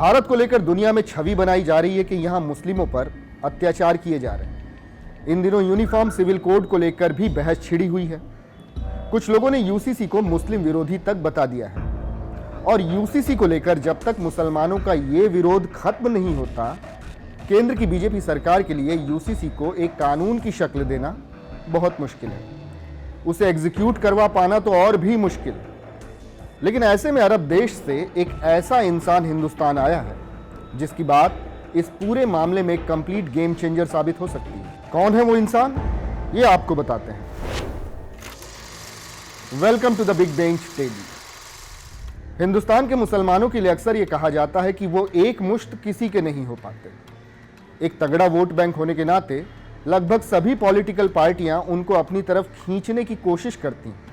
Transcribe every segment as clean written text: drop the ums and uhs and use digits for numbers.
भारत को लेकर दुनिया में छवि बनाई जा रही है कि यहां मुस्लिमों पर अत्याचार किए जा रहे हैं। इन दिनों यूनिफॉर्म सिविल कोड को लेकर भी बहस छिड़ी हुई है। कुछ लोगों ने यूसीसी को मुस्लिम विरोधी तक बता दिया है और यूसीसी को लेकर जब तक मुसलमानों का ये विरोध खत्म नहीं होता, केंद्र की बीजेपी सरकार के लिए यूसीसी को एक कानून की शक्ल देना बहुत मुश्किल है। उसे एग्जीक्यूट करवा पाना तो और भी मुश्किल। लेकिन ऐसे में अरब देश से एक ऐसा इंसान हिंदुस्तान आया है जिसकी बात इस पूरे मामले में कंप्लीट गेम चेंजर साबित हो सकती है। कौन है वो इंसान, ये आपको बताते हैं। Welcome to the big bench daily. Hindustan के मुसलमानों के लिए अक्सर यह कहा जाता है कि वो एक मुश्त किसी के नहीं हो पाते। एक तगड़ा वोट बैंक होने के नाते लगभग सभी पॉलिटिकल पार्टियां उनको अपनी तरफ खींचने की कोशिश करती हैं।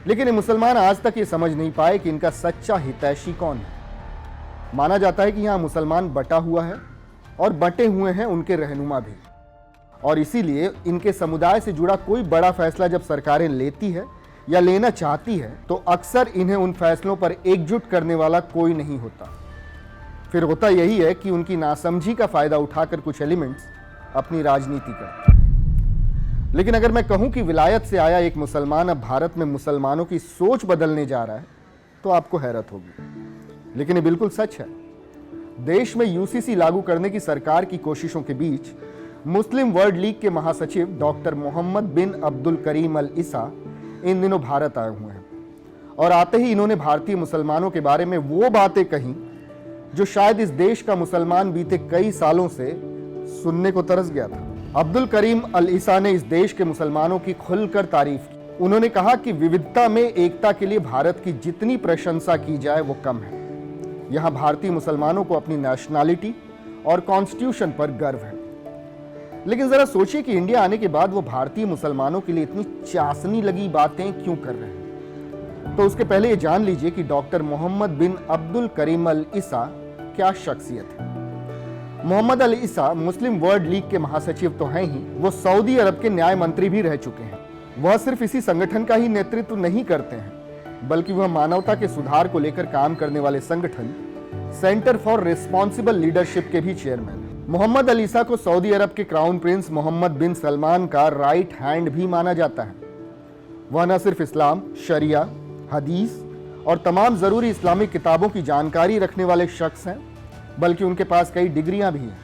लेकिन ये मुसलमान आज तक ये समझ नहीं पाए कि इनका सच्चा हितैषी कौन है। माना जाता है कि यहां मुसलमान बटा हुआ है और बटे हुए हैं उनके रहनुमा भी, और इसीलिए इनके समुदाय से जुड़ा कोई बड़ा फैसला जब सरकारें लेती है या लेना चाहती है तो अक्सर इन्हें उन फैसलों पर एकजुट करने वाला कोई नहीं होता। फिर होता यही है कि उनकी नासमझी का फायदा उठाकर कुछ एलिमेंट्स अपनी राजनीति करते हैं। लेकिन अगर मैं कहूं कि विलायत से आया एक मुसलमान अब भारत में मुसलमानों की सोच बदलने जा रहा है तो आपको हैरत होगी, लेकिन ये बिल्कुल सच है। देश में यूसीसी लागू करने की सरकार की कोशिशों के बीच मुस्लिम वर्ल्ड लीग के महासचिव डॉक्टर मोहम्मद बिन अब्दुल करीम अल ईसा इन दिनों भारत आए हुए हैं और आते ही इन्होंने भारतीय मुसलमानों के बारे में वो बातें कही जो शायद इस देश का मुसलमान बीते कई सालों से सुनने को तरस गया था। अब्दुल करीम अल ईसा ने इस देश के मुसलमानों की खुलकर तारीफ की। उन्होंने कहा कि विविधता में एकता के लिए भारत की जितनी प्रशंसा की जाए वो कम है। यहां भारतीय मुसलमानों को अपनी नेशनैलिटी और कॉन्स्टिट्यूशन पर गर्व है। लेकिन जरा सोचिए कि इंडिया आने के बाद वो भारतीय मुसलमानों के लिए इतनी चासनी लगी बातें क्यों कर रहे हैं। तो उसके पहले ये जान लीजिए कि डॉक्टर मोहम्मद बिन अब्दुल करीम अल ईसा क्या शख्सियत है। मोहम्मद अल ईसा मुस्लिम वर्ल्ड लीग के महासचिव तो हैं ही, वो सऊदी अरब के न्याय मंत्री भी रह चुके हैं। वह सिर्फ इसी संगठन का ही नेतृत्व नहीं करते हैं, बल्कि वह मानवता के सुधार को लेकर काम करने वाले संगठन सेंटर फॉर रिस्पॉन्सिबल लीडरशिप के भी चेयरमैन हैं। मोहम्मद अल ईसा को सऊदी अरब के क्राउन प्रिंस मोहम्मद बिन सलमान का राइट हैंड भी माना जाता है। वह न सिर्फ इस्लाम, शरिया, हदीस और तमाम जरूरी इस्लामिक किताबों की जानकारी रखने वाले शख्स हैं, बल्कि उनके पास कई डिग्रियां भी हैं।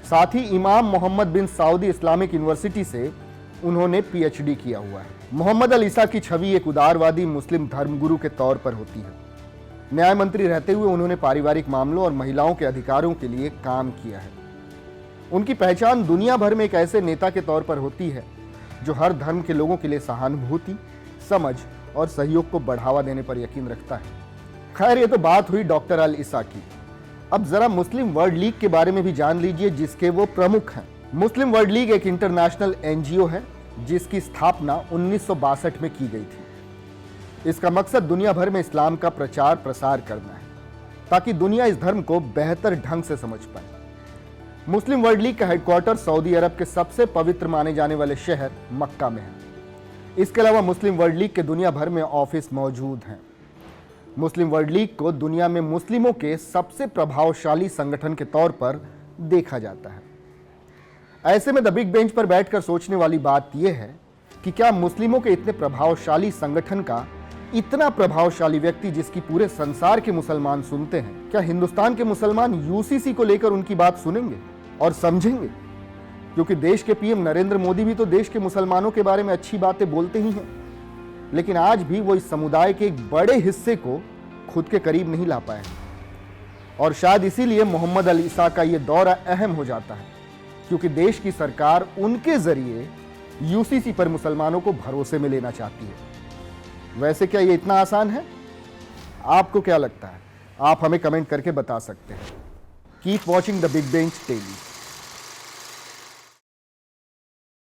साथ ही इमाम मोहम्मद बिन सऊदी इस्लामिक यूनिवर्सिटी से उन्होंने पीएचडी किया हुआ है। मोहम्मद अल ईसा की छवि एक उदारवादी मुस्लिम धर्मगुरु के तौर पर होती है। न्याय मंत्री रहते हुए उन्होंने पारिवारिक मामलों और महिलाओं के अधिकारों के लिए काम किया है। उनकी पहचान दुनिया भर में एक ऐसे नेता के तौर पर होती है जो हर धर्म के लोगों के लिए सहानुभूति, समझ और सहयोग को बढ़ावा देने पर यकीन रखता है। खैर, ये तो बात हुई डॉक्टर अल ईसा की। अब जरा मुस्लिम वर्ल्ड लीग के बारे में भी जान लीजिए, जिसके वो प्रमुख हैं। मुस्लिम वर्ल्ड लीग एक इंटरनेशनल एनजीओ है जिसकी स्थापना 1962 में की गई थी। इसका मकसद दुनिया भर में इस्लाम का प्रचार प्रसार करना है ताकि दुनिया इस धर्म को बेहतर ढंग से समझ पाए। मुस्लिम वर्ल्ड लीग का हेडक्वार्टर सऊदी अरब के सबसे पवित्र माने जाने वाले शहर मक्का में है। इसके अलावा मुस्लिम वर्ल्ड लीग के दुनिया भर में ऑफिस मौजूद हैं। मुस्लिम वर्ल्ड लीग को दुनिया में मुस्लिमों के सबसे प्रभावशाली संगठन के तौर पर देखा जाता है। ऐसे में द बिग बेंच पर बैठकर सोचने वाली बात यह है कि क्या मुस्लिमों के इतने प्रभावशाली संगठन का इतना प्रभावशाली व्यक्ति जिसकी पूरे संसार के मुसलमान सुनते हैं, क्या हिंदुस्तान के मुसलमान यूसीसी को लेकर उनकी बात सुनेंगे और समझेंगे? क्योंकि देश के पीएम नरेंद्र मोदी भी तो देश के मुसलमानों के बारे में अच्छी बातें बोलते ही हैं, लेकिन आज भी वो इस समुदाय के एक बड़े हिस्से को खुद के करीब नहीं ला पाए। और शायद इसीलिए मोहम्मद अल ईसा का ये दौरा अहम हो जाता है, क्योंकि देश की सरकार उनके जरिए यूसीसी पर मुसलमानों को भरोसे में लेना चाहती है। वैसे क्या ये इतना आसान है? आपको क्या लगता है? आप हमें कमेंट करके बता सकते हैं। Keep watching the big bench daily.